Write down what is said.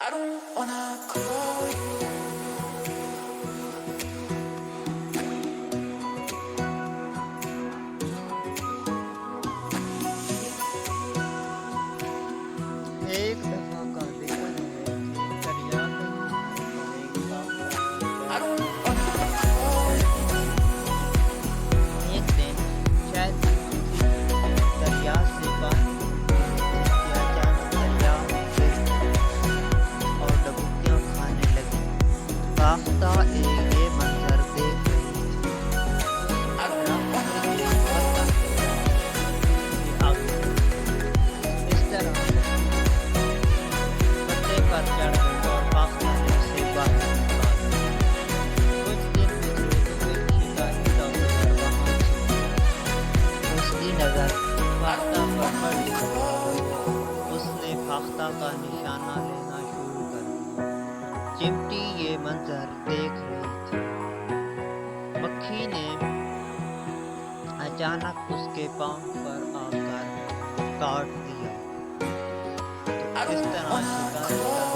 I don't wanna call you. एक दफा का जिक्र है कि दरिया के I किनारे don't एक wanna call you. एक दिन शायद किसी दरिया से पानी कि अचानक दरिया में गिर गई और डुबकियां खाने लगी। फाख्ता एक ये मंजर देख रही थी। I don't रात wanna से ये call पता चला कि अब इस तरह पत्ते पर चढ़ गई और फाख्ता ने उसे बाहर निकाल दिया। कुछ दिन गुजरे तो एक शिकारी जादूगर वहां से उसकी नजर फाख्ता पर पड़ी। उसने फाख्ता का निशाना लेना शुरू कर दिया। चिमटी ये मंजर देख रही थी। मक्खी ने अचानक उसके पांव पर आकर काट दिया। तो I इस don't तरह wanna शिकारी call का